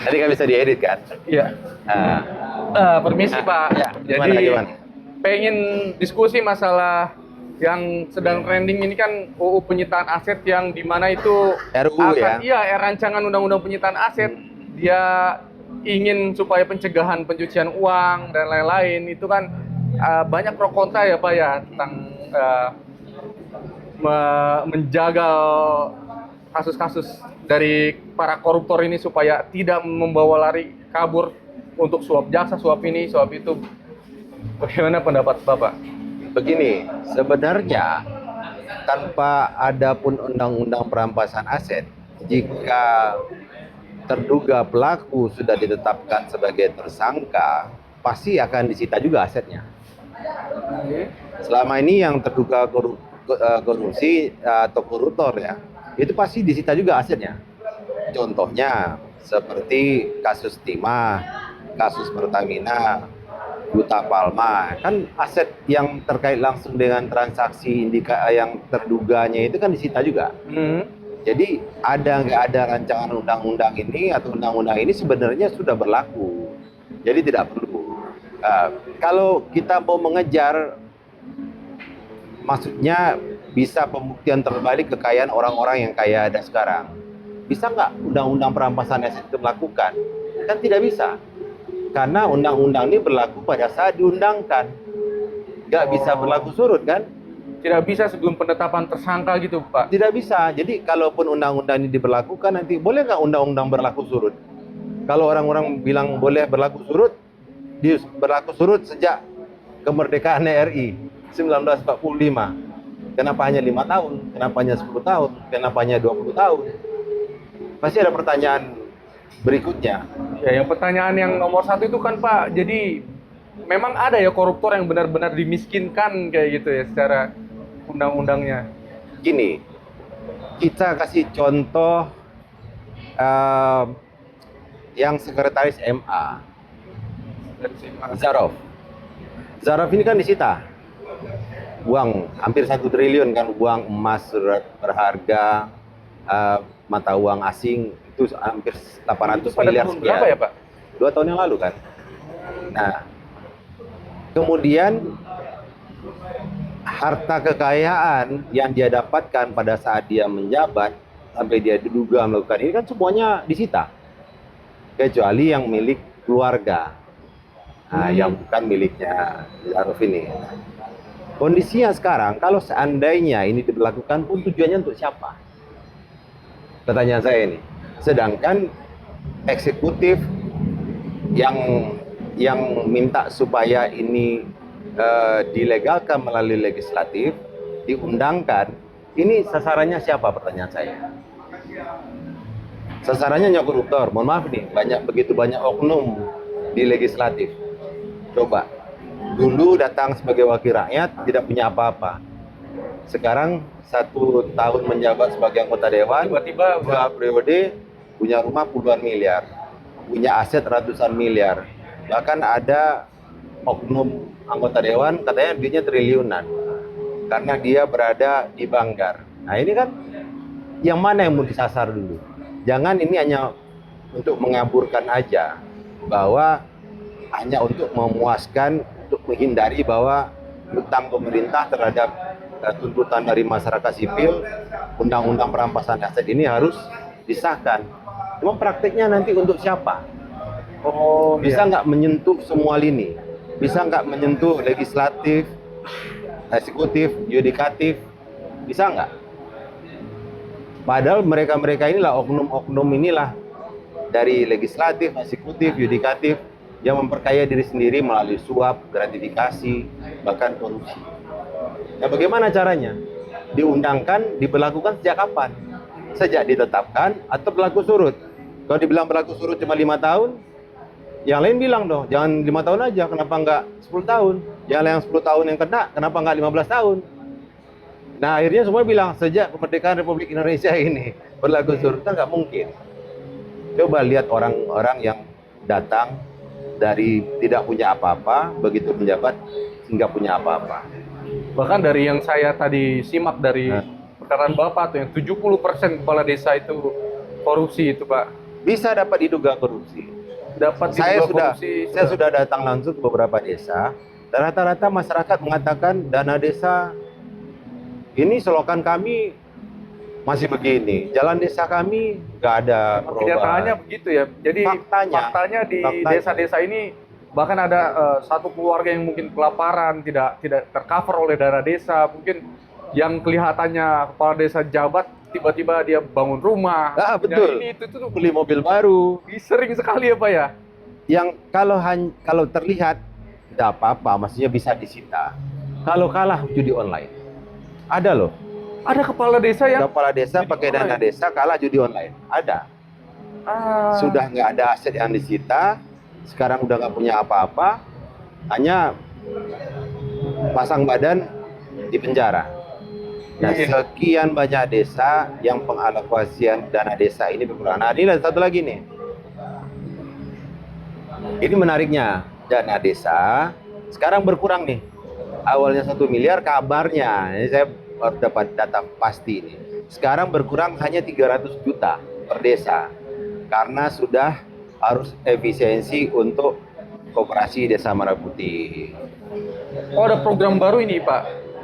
Tadi nggak bisa diedit kan? Iya. Nah, Permisi Pak. ya, Jadi gimana? pengen diskusi masalah yang sedang trending ini kan UU penyitaan aset yang dimana itu RUU ya? iya rancangan undang-undang penyitaan aset dia ingin supaya pencegahan pencucian uang dan lain-lain itu kan banyak pro kontra ya Pak ya tentang menjaga kasus-kasus dari para koruptor ini supaya tidak membawa lari kabur untuk suap jaksa, suap ini, suap itu. Bagaimana pendapat Bapak? Begini, sebenarnya tanpa ada pun undang-undang perampasan aset, jika terduga pelaku sudah ditetapkan sebagai tersangka, pasti akan disita juga asetnya. Selama ini yang terduga korupsi atau koruptor ya, itu pasti disita juga asetnya. Contohnya seperti kasus Timah, kasus Pertamina, Buta Palma, kan aset yang terkait langsung dengan transaksi yang terduganya itu kan disita juga. Jadi ada nggak ada rancangan undang-undang ini atau undang-undang ini sebenarnya sudah berlaku. Jadi tidak perlu. Kalau kita mau mengejar, maksudnya bisa pembuktian terbalik kekayaan orang-orang yang kaya ada sekarang. Bisa nggak undang-undang perampasan aset itu melakukan? Kan tidak bisa. Karena undang-undang ini berlaku pada saat diundangkan. Nggak bisa berlaku surut kan? Tidak bisa sebelum penetapan tersangka gitu Pak? Tidak bisa. Jadi kalaupun undang-undang ini diberlakukan nanti, boleh nggak undang-undang berlaku surut? Kalau orang-orang bilang boleh berlaku surut, berlaku surut sejak kemerdekaan RI 1945. Kenapa hanya 5 tahun? Kenapa hanya 10 tahun? Kenapa hanya 20 tahun? Pasti ada pertanyaan berikutnya. Ya, yang pertanyaan yang nomor satu itu kan Pak, jadi memang ada ya koruptor yang benar-benar dimiskinkan kayak gitu ya secara undang-undangnya. Gini, kita kasih contoh yang sekretaris MA, Zarov. Zarov ini kan disita uang hampir 1 triliun kan, uang emas, surat berharga, mata uang asing itu hampir 800 miliar sekian. Berapa ya Pak? 2 tahun yang lalu kan. Nah, kemudian harta kekayaan yang dia dapatkan pada saat dia menjabat sampai dia diduga melakukan ini kan semuanya disita, kecuali yang milik keluarga. Nah, yang bukan miliknya Zarov ini. Kondisinya sekarang, kalau seandainya ini diberlakukan pun tujuannya untuk siapa? Pertanyaan saya ini. Sedangkan eksekutif yang minta supaya ini dilegalkan melalui legislatif, diundangkan, ini sasarannya siapa? Pertanyaan saya. Sasarannya hanya koruptor. Mohon maaf nih, begitu banyak oknum di legislatif. Coba, dulu datang sebagai wakil rakyat tidak punya apa-apa. Sekarang 1 tahun menjabat sebagai anggota dewan, tiba-tiba 2 periode punya rumah puluhan miliar, punya aset ratusan miliar. Bahkan ada oknum anggota dewan katanya duitnya triliunan karena dia berada di Banggar. Nah ini kan yang mana yang mau disasar dulu? Jangan ini hanya untuk mengaburkan aja, bahwa hanya untuk memuaskan, untuk menghindari bahwa hutang pemerintah terhadap tuntutan dari masyarakat sipil, undang-undang perampasan aset ini harus disahkan. Cuma prakteknya nanti untuk siapa? Bisa nggak menyentuh semua lini? Bisa nggak menyentuh legislatif, eksekutif, yudikatif? Bisa nggak? Padahal mereka-mereka inilah, oknum-oknum inilah dari legislatif, eksekutif, yudikatif yang memperkaya diri sendiri melalui suap, gratifikasi, bahkan korupsi. Nah, bagaimana caranya? Diundangkan, diberlakukan sejak kapan? Sejak ditetapkan atau berlaku surut? Kalau dibilang berlaku surut cuma 5 tahun, yang lain bilang dong, jangan 5 tahun aja, kenapa nggak 10 tahun? Jangan yang 10 tahun yang kena, kenapa nggak 15 tahun? Nah, akhirnya semua bilang, sejak kemerdekaan Republik Indonesia ini berlaku surut, kan nggak mungkin. Coba lihat orang-orang yang datang dari tidak punya apa-apa, begitu menjabat hingga punya apa-apa. Bahkan dari yang saya tadi simak dari perkataan Bapak tuh yang 70% kepala desa itu korupsi itu Pak. bisa dapat diduga korupsi. Dapat Saya diduga sudah korupsi, saya sudah datang langsung ke beberapa desa. Dan rata-rata masyarakat mengatakan dana desa ini selokan kami masih begini, jalan desa kami nggak ada memang kenyataannya perubahan. begitu ya. Jadi faktanya di Faktanya. desa-desa ini bahkan ada satu keluarga yang mungkin kelaparan, tidak tercover oleh dana desa, mungkin yang kelihatannya kepala desa jabat tiba-tiba dia bangun rumah. Ah, Ya, betul. ini itu tuh Beli mobil baru sering sekali ya Pak ya. yang kalau terlihat tidak apa-apa, maksudnya bisa disita. Kalau kalah judi online, ada loh. Ada kepala desa yang Kepala desa judi pakai dana online. desa kalah judi online, ada. Ah, Sudah nggak ada aset yang disita, sekarang udah nggak punya apa-apa, hanya pasang badan di penjara. Nah, Iya. sekian banyak desa yang pengalokasian dana desa ini berkurang. Nah, ini ada satu lagi nih. Ini menariknya, dana desa sekarang berkurang nih. Awalnya 1 miliar, kabarnya, ini saya baru dapat data pasti ini. Sekarang berkurang hanya 300 juta per desa. Karena sudah harus efisiensi untuk koperasi Desa Merah Putih. oh ada program baru ini Pak.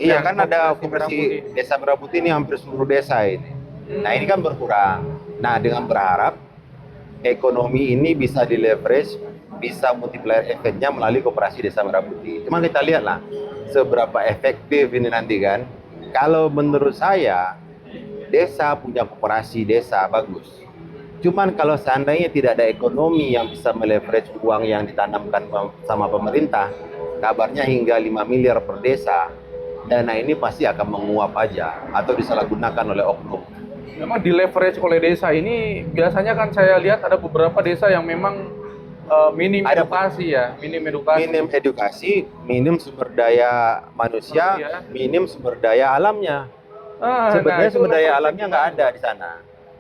Iya Yang kan ada Merah koperasi Putih. Desa Merah Putih ini hampir seluruh desa ini. Nah ini kan berkurang. Nah dengan berharap ekonomi ini bisa di-leverage, bisa multiplier efeknya melalui koperasi Desa Merah Putih. Cuma kita lihatlah seberapa efektif ini nanti kan. Kalau menurut saya desa punya koperasi desa bagus. Cuman kalau seandainya tidak ada ekonomi yang bisa meleverage uang yang ditanamkan sama pemerintah, kabarnya hingga 5 miliar per desa, dana ini pasti akan menguap aja atau disalahgunakan oleh oknum. Memang di leverage oleh desa ini biasanya kan saya lihat ada beberapa desa yang memang minim Ada- edukasi ya, minim edukasi. Minim edukasi, minim sumber daya manusia, minim sumber daya alamnya. Sebenarnya itu sumber daya leverage alamnya nggak ada di sana.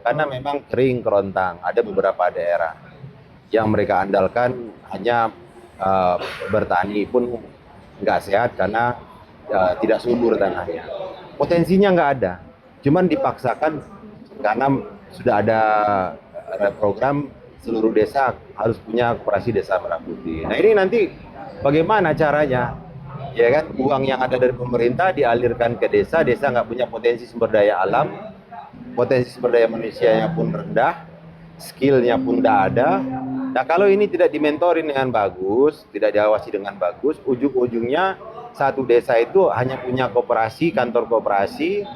Karena memang kering kerontang. Ada beberapa daerah yang mereka andalkan hanya bertani pun nggak sehat karena tidak subur tanahnya. Potensinya nggak ada. Cuman dipaksakan karena sudah ada program seluruh desa harus punya koperasi Desa Merah Putih. Nah ini nanti bagaimana caranya? Ya kan, uang yang ada dari pemerintah dialirkan ke desa, desa nggak punya potensi sumber daya alam, potensi sumber daya manusianya pun rendah, skillnya pun tidak ada. Nah kalau ini tidak dimentorin dengan bagus, tidak diawasi dengan bagus, ujung-ujungnya satu desa itu hanya punya koperasi, kantor koperasi,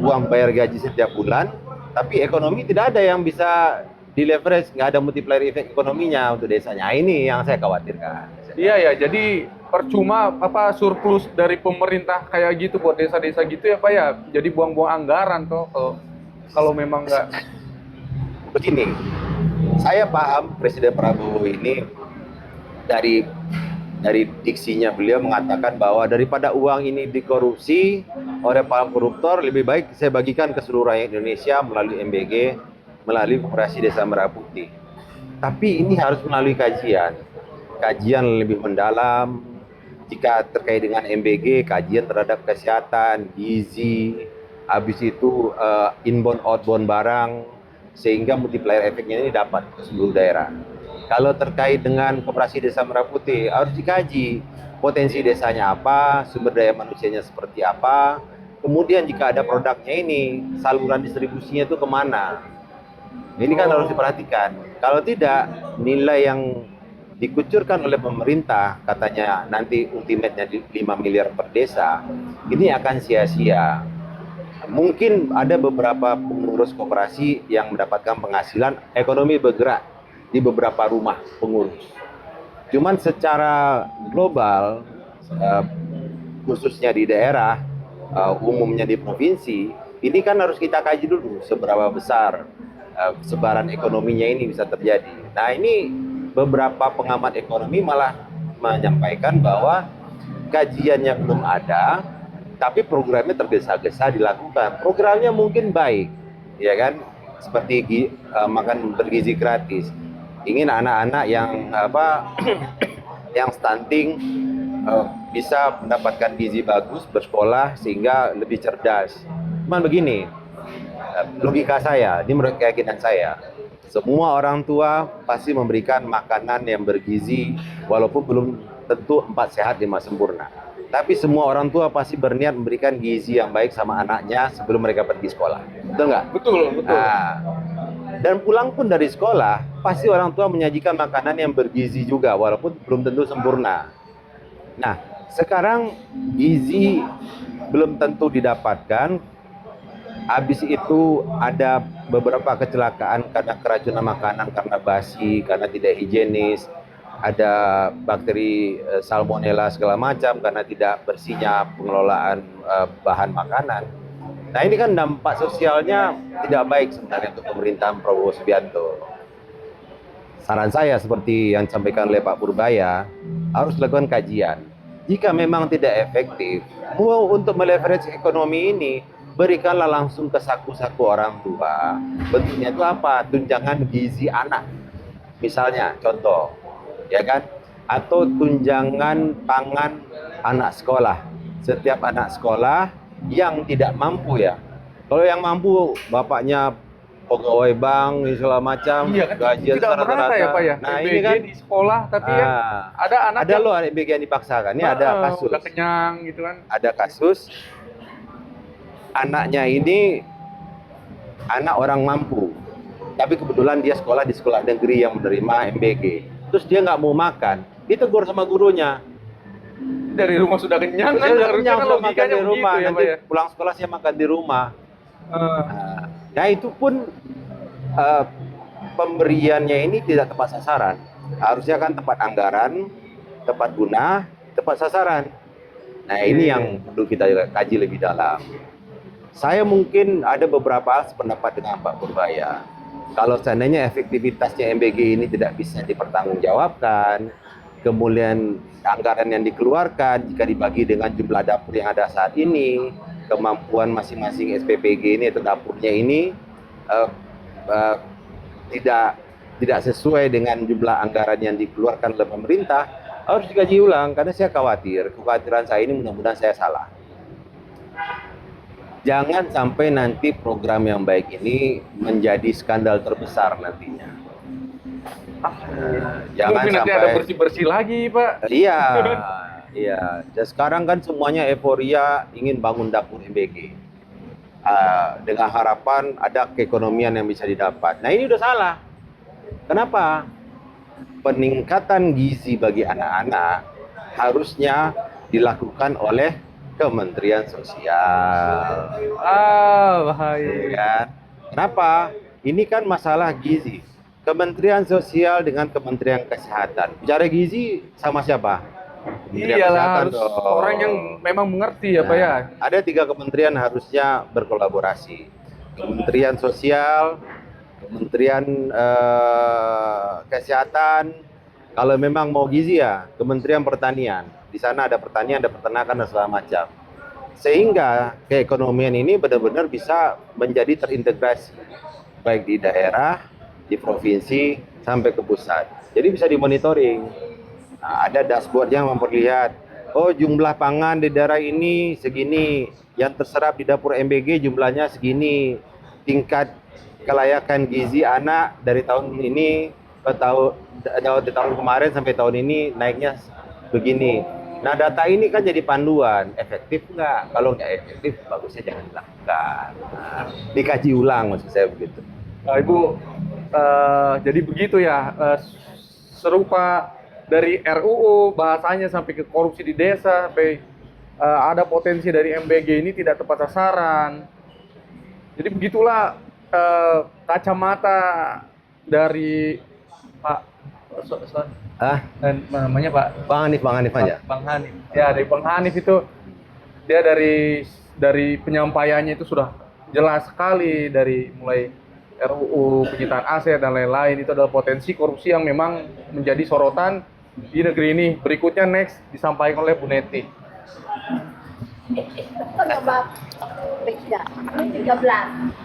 uang bayar gaji setiap bulan, tapi ekonomi tidak ada yang bisa di leverage, nggak ada multiplier effect ekonominya untuk desanya. Ini yang saya khawatirkan. Iya ya, jadi percuma apa surplus dari pemerintah kayak gitu buat desa-desa gitu ya Pak ya. Jadi buang-buang anggaran toh kalau memang nggak. Begini, saya paham Presiden Prabowo ini dari diksinya beliau mengatakan bahwa daripada uang ini dikorupsi oleh para koruptor, lebih baik saya bagikan ke seluruh rakyat Indonesia melalui MBG, melalui Koperasi Desa Merah Putih. Tapi ini harus melalui kajian lebih mendalam. Jika terkait dengan MBG, kajian terhadap kesehatan, gizi, habis itu inbound outbound barang, sehingga multiplier efeknya ini dapat ke seluruh daerah. Kalau terkait dengan Koperasi Desa Merah Putih, harus dikaji potensi desanya apa, sumber daya manusianya seperti apa, kemudian jika ada produknya ini, saluran distribusinya itu kemana. Ini kan harus diperhatikan. Kalau tidak, nilai yang dikucurkan oleh pemerintah, katanya nanti ultimate-nya 5 miliar per desa, ini akan sia-sia. Mungkin ada beberapa pengurus koperasi yang mendapatkan penghasilan, ekonomi bergerak di beberapa rumah pengurus. Cuman secara global, khususnya di daerah, umumnya di provinsi, ini kan harus kita kaji dulu seberapa besar sebaran ekonominya ini bisa terjadi. Nah ini beberapa pengamat ekonomi malah menyampaikan bahwa kajiannya belum ada, tapi programnya tergesa-gesa dilakukan. Programnya mungkin baik, ya kan? Seperti makan bergizi gratis. Ingin anak-anak yang yang stunting bisa mendapatkan gizi bagus, bersekolah sehingga lebih cerdas. Cuman begini, logika saya, ini menurut keyakinan saya, semua orang tua pasti memberikan makanan yang bergizi walaupun belum tentu 4 sehat 5 sempurna. Tapi semua orang tua pasti berniat memberikan gizi yang baik sama anaknya sebelum mereka pergi sekolah. Betul nggak? Betul, betul. Nah, dan pulang pun dari sekolah, pasti orang tua menyajikan makanan yang bergizi juga walaupun belum tentu sempurna. Nah, sekarang gizi belum tentu didapatkan. Habis itu ada beberapa kecelakaan karena keracunan makanan, karena basi, karena tidak higienis. Ada bakteri salmonella segala macam karena tidak bersihnya pengelolaan bahan makanan. Nah, ini kan dampak sosialnya tidak baik sebenarnya untuk pemerintahan Prabowo Subianto. Saran saya seperti yang disampaikan oleh Pak Purbaya, harus dilakukan kajian. Jika memang tidak efektif, untuk meleverage ekonomi ini, berikanlah langsung ke saku-saku orang tua. Bentuknya itu apa? Tunjangan gizi anak. Misalnya, contoh, ya kan? Atau tunjangan pangan anak sekolah. Setiap anak sekolah yang tidak mampu ya. Kalau yang mampu, bapaknya pegawai bank, segala macam, Iya kan, gajian tidak merata ya Pak ya. Nah, MBG ini kan di sekolah, tapi kan ada anak ada loh MBG yang dipaksakan. Ini ada kasus. udah kenyang gitu kan. Ada kasus anaknya ini anak orang mampu, tapi kebetulan dia sekolah di sekolah negeri yang menerima MBG. Terus dia nggak mau makan, ditegur sama gurunya. Dari rumah sudah kenyang kan, Dia udah harusnya kenyang, kan sudah makan logikanya di rumah. begitu ya Pak Nanti ya. pulang sekolah saya makan di rumah. Nah, itu pun pemberiannya ini tidak tepat sasaran. Harusnya kan tepat anggaran, tepat guna, tepat sasaran. Nah, ini yang perlu kita kaji lebih dalam. Saya mungkin ada beberapa hal sependapat dengan Pak Purbaya. Kalau seandainya efektivitasnya MBG ini tidak bisa dipertanggungjawabkan, kemudian anggaran yang dikeluarkan jika dibagi dengan jumlah dapur yang ada saat ini, kemampuan masing-masing SPPG ini atau dapurnya ini tidak sesuai dengan jumlah anggaran yang dikeluarkan oleh pemerintah, harus dikaji ulang. Karena saya kekhawatiran saya ini mudah-mudahan saya salah. Jangan sampai nanti program yang baik ini menjadi skandal terbesar nantinya. Jangan Mungkin nanti sampai ada bersih-bersih lagi Pak. Iya, iya. Dan sekarang kan semuanya euforia ingin bangun dapur MBG. Dengan harapan ada keekonomian yang bisa didapat. Nah, ini udah salah. Kenapa? Peningkatan gizi bagi anak-anak harusnya dilakukan oleh Kementerian Sosial. Bahaya. Ya kan? Kenapa? Ini kan masalah gizi. Kementerian Sosial dengan Kementerian Kesehatan. Bicara gizi sama siapa? Kementerian Iyalah, Kesehatan harus dong. orang yang memang mengerti ya Pak ya. Ada 3 kementerian harusnya berkolaborasi. Kementerian Sosial, Kementerian Kesehatan, kalau memang mau gizi ya Kementerian Pertanian. Di sana ada pertanian, ada peternakan dan segala macam. Sehingga keekonomian ini benar-benar bisa menjadi terintegrasi baik di daerah, di provinsi sampai ke pusat. Jadi bisa dimonitoring. Nah, ada dashboard yang memperlihat, oh jumlah pangan di daerah ini segini, yang terserap di dapur MBG jumlahnya segini, tingkat kelayakan gizi anak dari tahun ini ke tahun kemarin sampai tahun ini naiknya begini. Nah, data ini kan jadi panduan, efektif nggak? Kalau nggak efektif, bagusnya jangan dilakukan. Nah, dikaji ulang maksud saya begitu. Nah, Ibu, jadi begitu ya, serupa dari RUU bahasanya sampai ke korupsi di desa, sampai ada potensi dari MBG ini tidak tepat sasaran. Jadi begitulah kacamata dari Pak dan namanya Pak Bang Hanif aja. Bang Hanif. Ya, dari Bang Hanif itu dia dari penyampaiannya itu sudah jelas sekali, dari mulai RUU penyitaan aset dan lain-lain. Itu adalah potensi korupsi yang memang menjadi sorotan di negeri ini. Berikutnya next disampaikan oleh Bu Neti. 13